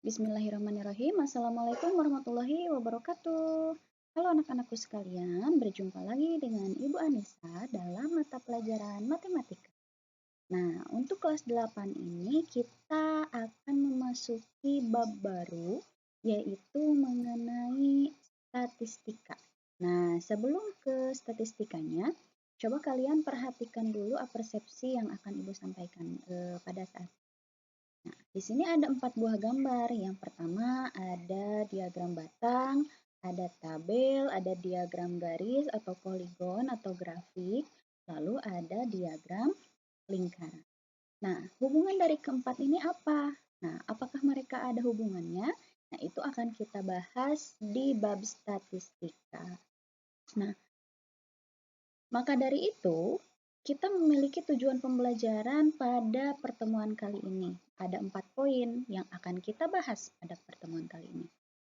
Bismillahirrahmanirrahim. Assalamualaikum warahmatullahi wabarakatuh. Halo anak-anakku sekalian, berjumpa lagi dengan Ibu Anissa dalam mata pelajaran matematika. Nah, untuk kelas 8 ini kita akan memasuki bab baru, yaitu mengenai statistika. Nah, sebelum ke statistikanya, coba kalian perhatikan dulu persepsi yang akan Ibu sampaikan pada saat. Nah, di sini ada 4 buah gambar. Yang pertama ada diagram batang, ada tabel, ada diagram garis atau poligon atau grafik, lalu ada diagram lingkaran. Nah, hubungan dari keempat ini apa? Nah, apakah mereka ada hubungannya? Nah, itu akan kita bahas di bab statistika. Nah, maka dari itu, kita memiliki tujuan pembelajaran pada pertemuan kali ini. Ada 4 poin yang akan kita bahas pada pertemuan kali ini.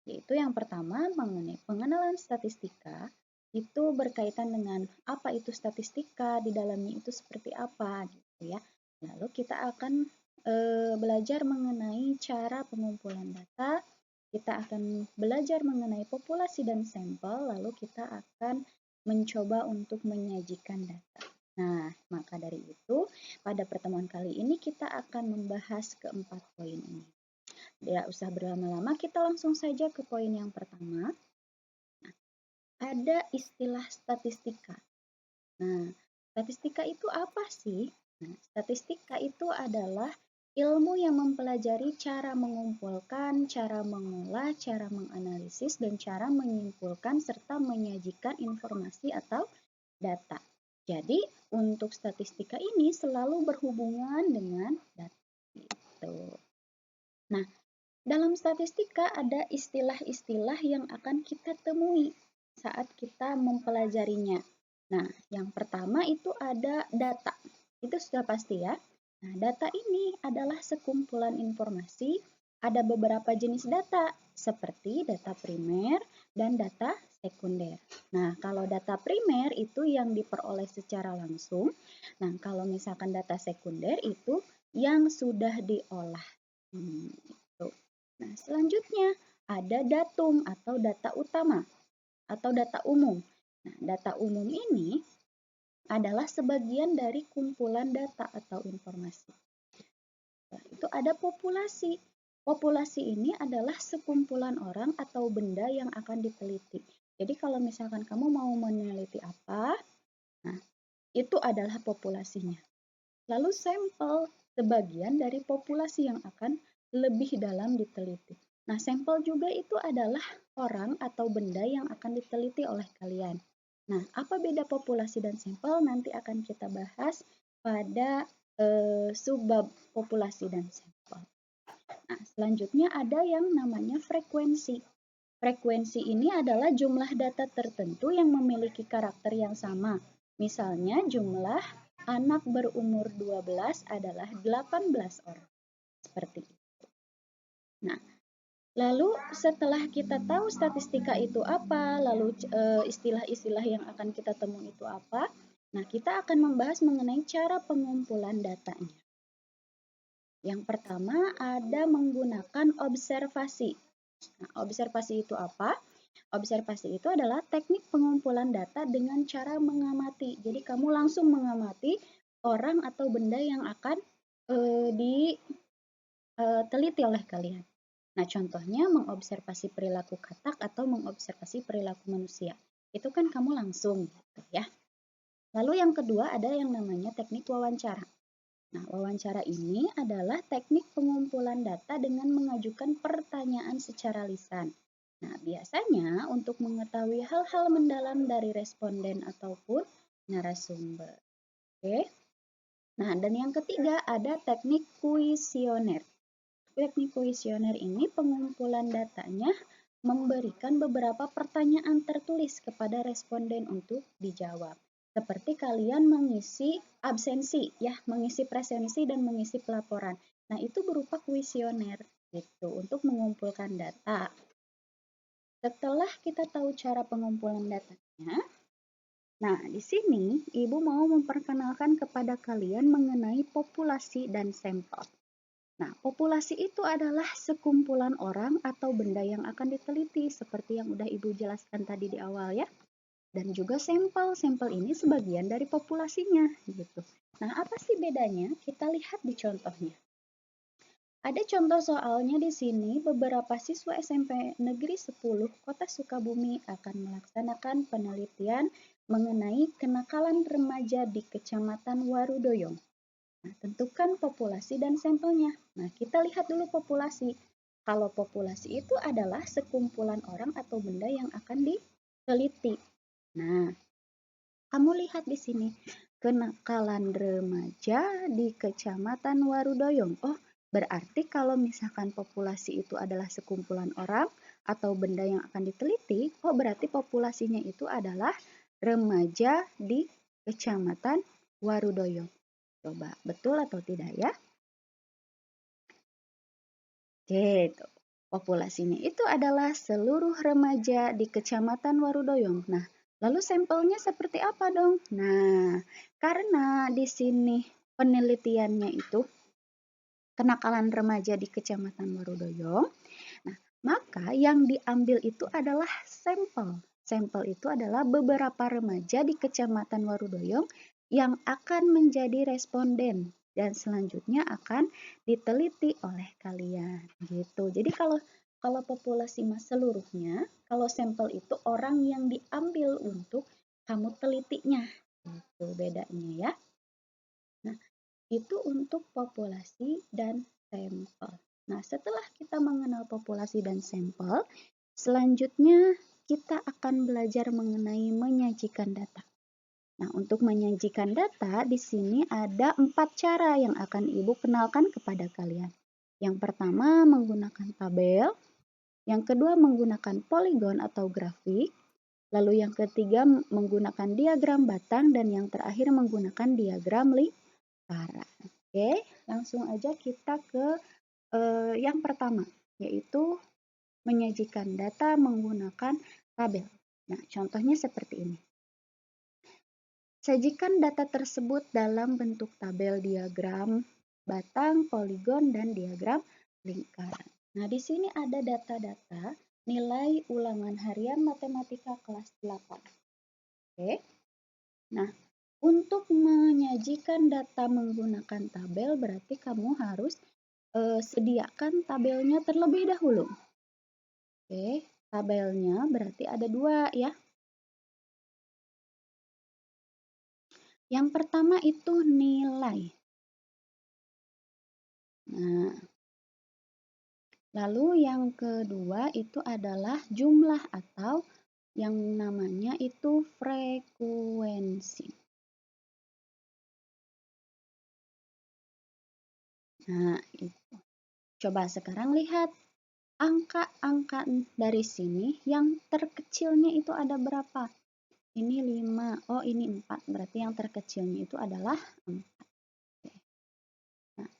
Yaitu yang pertama mengenai pengenalan statistika, itu berkaitan dengan apa itu statistika, di dalamnya itu seperti apa gitu ya. Lalu kita akan belajar mengenai cara pengumpulan data, kita akan belajar mengenai populasi dan sampel, lalu kita akan mencoba untuk menyajikan data. Nah, maka dari itu, pada pertemuan kali ini kita akan membahas keempat poin ini. Tidak usah berlama-lama, kita langsung saja ke poin yang pertama. Nah, ada istilah statistika. Nah, statistika itu apa sih? Nah, statistika itu adalah ilmu yang mempelajari cara mengumpulkan, cara mengolah, cara menganalisis, dan cara menyimpulkan serta menyajikan informasi atau data. Jadi, untuk statistika ini selalu berhubungan dengan data. Gitu. Nah, dalam statistika ada istilah-istilah yang akan kita temui saat kita mempelajarinya. Nah, yang pertama itu ada data. Itu sudah pasti ya. Nah, data ini adalah sekumpulan informasi. Ada beberapa jenis data, seperti data primer dan data sekunder. Nah, kalau data primer itu yang diperoleh secara langsung. Nah, kalau misalkan data sekunder itu yang sudah diolah. Itu. Nah, selanjutnya ada datum atau data utama atau data umum. Nah, data umum ini adalah sebagian dari kumpulan data atau informasi. Nah, itu ada populasi. Populasi ini adalah sekumpulan orang atau benda yang akan diteliti. Jadi kalau misalkan kamu mau meneliti apa, nah itu adalah populasinya. Lalu sampel sebagian dari populasi yang akan lebih dalam diteliti. Nah, sampel juga itu adalah orang atau benda yang akan diteliti oleh kalian. Nah, apa beda populasi dan sampel nanti akan kita bahas pada subbab populasi dan sampel. Nah, selanjutnya ada yang namanya frekuensi. Frekuensi ini adalah jumlah data tertentu yang memiliki karakter yang sama. Misalnya jumlah anak berumur 12 adalah 18 orang. Seperti itu. Nah, lalu setelah kita tahu statistika itu apa, lalu istilah-istilah yang akan kita temui itu apa, nah kita akan membahas mengenai cara pengumpulan datanya. Yang pertama ada menggunakan observasi. Nah, observasi itu apa? Observasi itu adalah teknik pengumpulan data dengan cara mengamati. Jadi kamu langsung mengamati orang atau benda yang akan diteliti oleh kalian. Nah, contohnya mengobservasi perilaku katak atau mengobservasi perilaku manusia. Itu kan kamu langsung, gitu ya. Lalu yang kedua ada yang namanya teknik wawancara. Nah, wawancara ini adalah teknik pengumpulan data dengan mengajukan pertanyaan secara lisan. Nah, biasanya untuk mengetahui hal-hal mendalam dari responden ataupun narasumber. Oke. Nah, dan yang ketiga ada teknik kuesioner. Teknik kuesioner ini pengumpulan datanya memberikan beberapa pertanyaan tertulis kepada responden untuk dijawab. Seperti kalian mengisi absensi, ya, mengisi presensi dan mengisi pelaporan. Nah, itu berupa kuesioner gitu untuk mengumpulkan data. Setelah kita tahu cara pengumpulan datanya, nah di sini Ibu mau memperkenalkan kepada kalian mengenai populasi dan sampel. Nah, populasi itu adalah sekumpulan orang atau benda yang akan diteliti seperti yang udah Ibu jelaskan tadi di awal ya. Dan juga sampel. Sampel ini sebagian dari populasinya gitu. Nah, apa sih bedanya? Kita lihat di contohnya. Ada contoh soalnya di sini, beberapa siswa SMP Negeri 10 Kota Sukabumi akan melaksanakan penelitian mengenai kenakalan remaja di Kecamatan Warudoyong. Nah, tentukan populasi dan sampelnya. Nah, kita lihat dulu populasi. Kalau populasi itu adalah sekumpulan orang atau benda yang akan diteliti. Nah, kamu lihat di sini, kenakalan remaja di Kecamatan Warudoyong. Oh, berarti kalau misalkan populasi itu adalah sekumpulan orang atau benda yang akan diteliti, oh berarti populasinya itu adalah remaja di Kecamatan Warudoyong. Coba betul atau tidak ya? Oke, tuh. Populasinya itu adalah seluruh remaja di Kecamatan Warudoyong. Nah, lalu sampelnya seperti apa dong? Nah, karena di sini penelitiannya itu kenakalan remaja di Kecamatan Warudoyong, nah, maka yang diambil itu adalah sampel. Sampel itu adalah beberapa remaja di Kecamatan Warudoyong yang akan menjadi responden dan selanjutnya akan diteliti oleh kalian gitu. Jadi kalau populasi mas seluruhnya, kalau sampel itu orang yang diambil untuk kamu telitinya. Itu bedanya ya. Nah, itu untuk populasi dan sampel. Nah, setelah kita mengenal populasi dan sampel, selanjutnya kita akan belajar mengenai menyajikan data. Nah, untuk menyajikan data, di sini ada 4 cara yang akan Ibu kenalkan kepada kalian. Yang pertama menggunakan tabel, yang kedua menggunakan poligon atau grafik, lalu yang ketiga menggunakan diagram batang, dan yang terakhir menggunakan diagram lingkaran. Oke, langsung aja kita ke yang pertama, yaitu menyajikan data menggunakan tabel. Nah, contohnya seperti ini. Sajikan data tersebut dalam bentuk tabel diagram batang, poligon, dan diagram lingkaran. Nah, di sini ada data-data nilai ulangan harian matematika kelas 8. Oke. Nah, untuk menyajikan data menggunakan tabel berarti kamu harus sediakan tabelnya terlebih dahulu. Oke, tabelnya berarti ada 2 ya. Yang pertama itu nilai. Nah, lalu yang kedua itu adalah jumlah atau yang namanya itu frekuensi. Nah, itu. Coba sekarang lihat angka-angka dari sini yang terkecilnya itu ada berapa? Ini 5, oh ini 4, berarti yang terkecilnya itu adalah 4. Nah,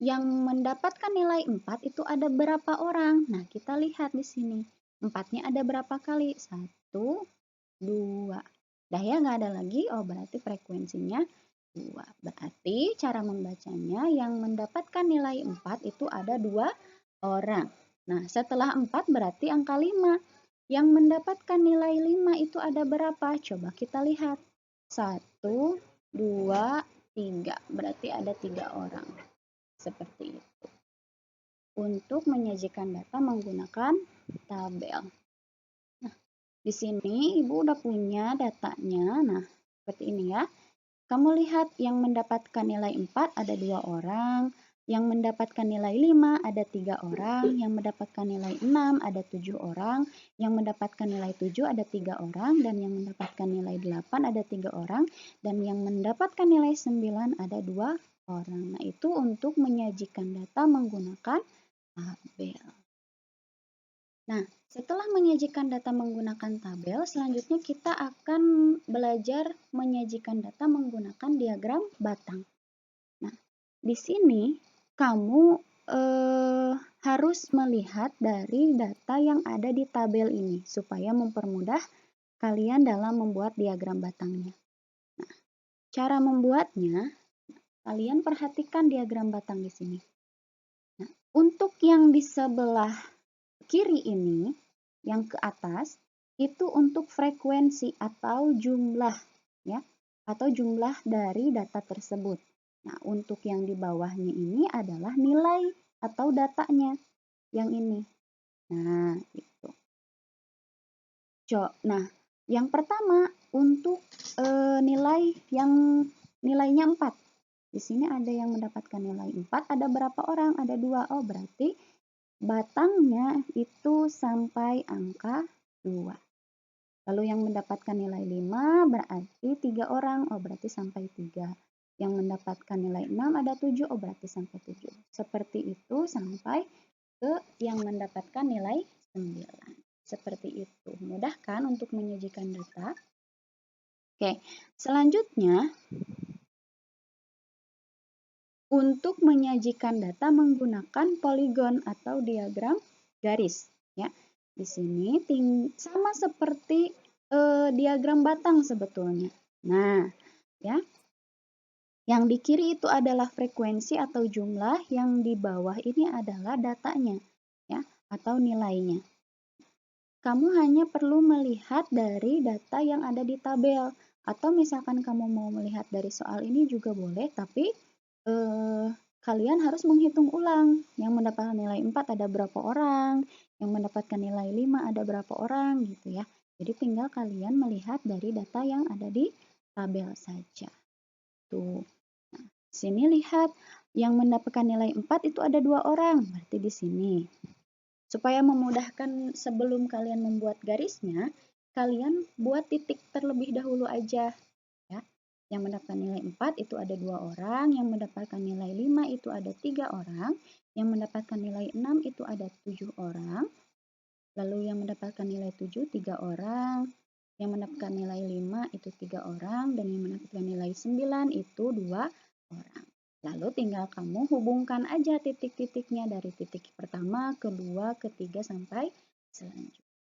yang mendapatkan nilai 4 itu ada berapa orang? Nah, kita lihat di sini. 4-nya ada berapa kali? 1, 2. Dah ya, nggak ada lagi. Oh, berarti frekuensinya 2. Berarti cara membacanya yang mendapatkan nilai 4 itu ada 2 orang. Nah, setelah 4 berarti angka 5. Yang mendapatkan nilai 5 itu ada berapa? Coba kita lihat. 1, 2, 3. Berarti ada 3 orang. Seperti itu. Untuk menyajikan data menggunakan tabel. Nah, di sini Ibu udah punya datanya. Nah, seperti ini ya. Kamu lihat yang mendapatkan nilai 4 ada 2 orang, yang mendapatkan nilai 5 ada 3 orang, yang mendapatkan nilai 6 ada 7 orang, yang mendapatkan nilai 7 ada 3 orang, dan yang mendapatkan nilai 8 ada 3 orang, dan yang mendapatkan nilai 9 ada 2 orang. Nah, itu untuk menyajikan data menggunakan tabel. Nah, setelah menyajikan data menggunakan tabel, selanjutnya kita akan belajar menyajikan data menggunakan diagram batang. Nah, di sini kamu harus melihat dari data yang ada di tabel ini supaya mempermudah kalian dalam membuat diagram batangnya. Nah, cara membuatnya, kalian perhatikan diagram batang di sini. Untuk yang di sebelah kiri ini, yang ke atas, itu untuk frekuensi atau jumlah, ya, atau jumlah dari data tersebut. Nah, untuk yang di bawahnya ini adalah nilai atau datanya, yang ini. Nah, itu. Nah, yang pertama untuk nilai yang nilainya 4. Di sini ada yang mendapatkan nilai 4, ada berapa orang? Ada 2. Oh, berarti batangnya itu sampai angka 2. Lalu yang mendapatkan nilai 5 berarti 3 orang. Oh, berarti sampai 3. Yang mendapatkan nilai 6 ada 7. Oh, berarti sampai 7. Seperti itu sampai ke yang mendapatkan nilai 9. Seperti itu. Mudah kan untuk menyajikan data? Oke, selanjutnya untuk menyajikan data menggunakan poligon atau diagram garis, ya. Di sini sama seperti diagram batang sebetulnya. Nah, ya. Yang di kiri itu adalah frekuensi atau jumlah, yang di bawah ini adalah datanya, ya, atau nilainya. Kamu hanya perlu melihat dari data yang ada di tabel, atau misalkan kamu mau melihat dari soal ini juga boleh, tapi kalian harus menghitung ulang. Yang mendapatkan nilai 4 ada berapa orang, yang mendapatkan nilai 5 ada berapa orang, gitu ya. Jadi tinggal kalian melihat dari data yang ada di tabel saja. Tuh. Nah, sini lihat yang mendapatkan nilai 4 itu ada 2 orang, berarti di sini. Supaya memudahkan sebelum kalian membuat garisnya, kalian buat titik terlebih dahulu aja, ya. Yang mendapatkan nilai 4 itu ada 2 orang, yang mendapatkan nilai 5 itu ada 3 orang, yang mendapatkan nilai 6 itu ada 7 orang, lalu yang mendapatkan nilai 7 3 orang, yang mendapatkan nilai 5 itu 3 orang, dan yang mendapatkan nilai 9 itu 2 orang. Lalu tinggal kamu hubungkan aja titik-titiknya dari titik pertama, kedua, ketiga, sampai selanjutnya.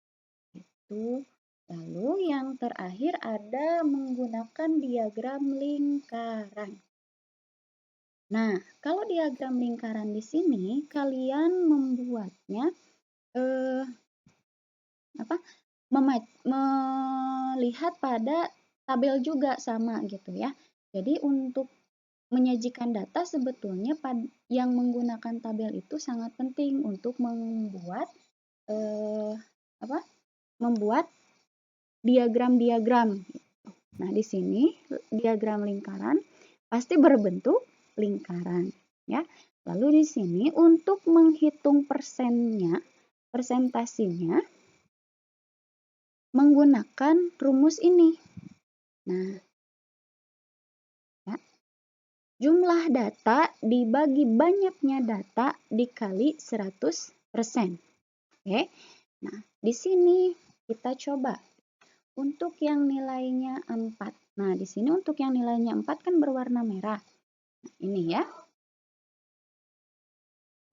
Itu. Lalu yang terakhir ada menggunakan diagram lingkaran. Nah, kalau diagram lingkaran di sini kalian membuatnya melihat pada tabel juga sama gitu ya. Jadi untuk menyajikan data sebetulnya yang menggunakan tabel itu sangat penting untuk membuat membuat diagram-diagram. Nah, di sini diagram lingkaran pasti berbentuk lingkaran, ya. Lalu di sini untuk menghitung persentasinya menggunakan rumus ini. Nah, ya. Jumlah data dibagi banyaknya data dikali 100%. Oke. Nah, di sini kita coba untuk yang nilainya 4. Nah, di sini untuk yang nilainya 4 kan berwarna merah. Nah, ini ya.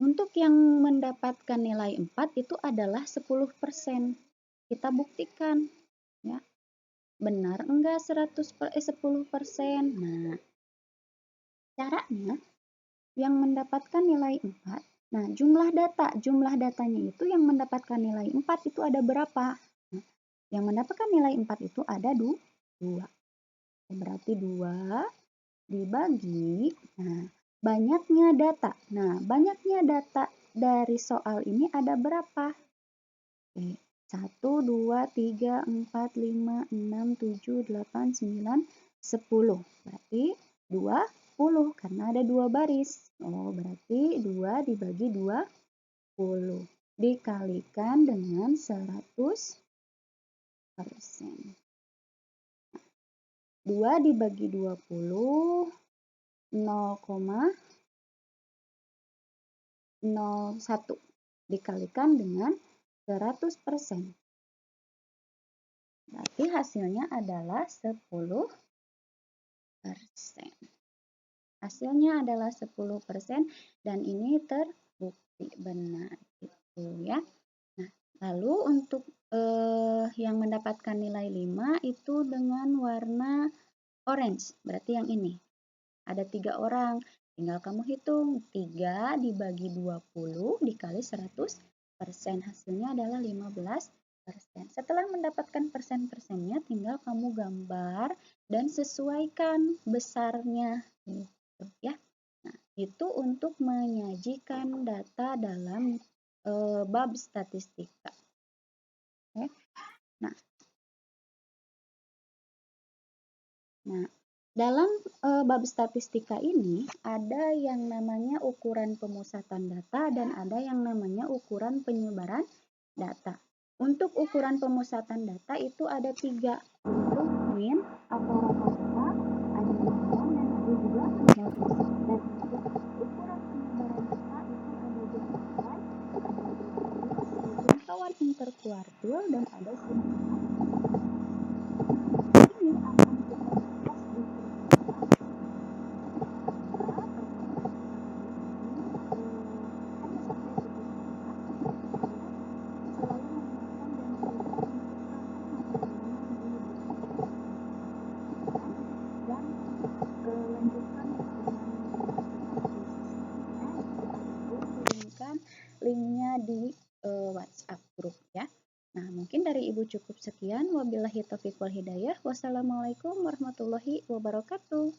Untuk yang mendapatkan nilai 4 itu adalah 10%. Kita buktikan, ya. Benar enggak 10%? Nah, caranya yang mendapatkan nilai 4, nah jumlah datanya itu yang mendapatkan nilai 4 itu ada berapa? Nah, yang mendapatkan nilai 4 itu ada 2. Berarti 2 dibagi, nah banyaknya data. Nah, banyaknya data dari soal ini ada berapa? 1, 2, 3, 4, 5, 6, 7, 8, 9, 10. Berarti 20 karena ada 2 baris. Oh, berarti 2 dibagi 20 dikalikan dengan 100%. 2 dibagi 20 0,01 dikalikan dengan 100%. Berarti hasilnya adalah 10%. Hasilnya adalah 10% dan ini terbukti benar gitu ya. Nah, lalu untuk yang mendapatkan nilai 5 itu dengan warna orange, berarti yang ini. Ada 3 orang, tinggal kamu hitung 3 dibagi 20 dikali 100%, hasilnya adalah 15%. Setelah mendapatkan persen-persennya, tinggal kamu gambar dan sesuaikan besarnya gitu ya. Nah, itu untuk menyajikan data dalam bab statistika. Oke. Nah, dalam bab statistika ini ada yang namanya ukuran pemusatan data dan ada yang namanya ukuran penyebaran data. Untuk ukuran pemusatan data itu ada 3, yaitu mean atau rata-rata, ada median, dan ada juga average. Dan untuk ukuran penyebaran data itu ada generalized, ada relative, ada jangkauan interkuartil, dan ada simultan. Ini akan kita bahas di pertemuan pertama, hanya sampai segitu saja. Selalu mengingatkan dan mencoba untuk praktek materinya di buku dan lanjutkan dengan teman-teman di sisi lainnya. Jika belum, kirimkan linknya di WhatsApp grup ya. Nah, mungkin dari Ibu cukup sekian. Wabillahi taufiq wal hidayah. Wassalamualaikum warahmatullahi wabarakatuh.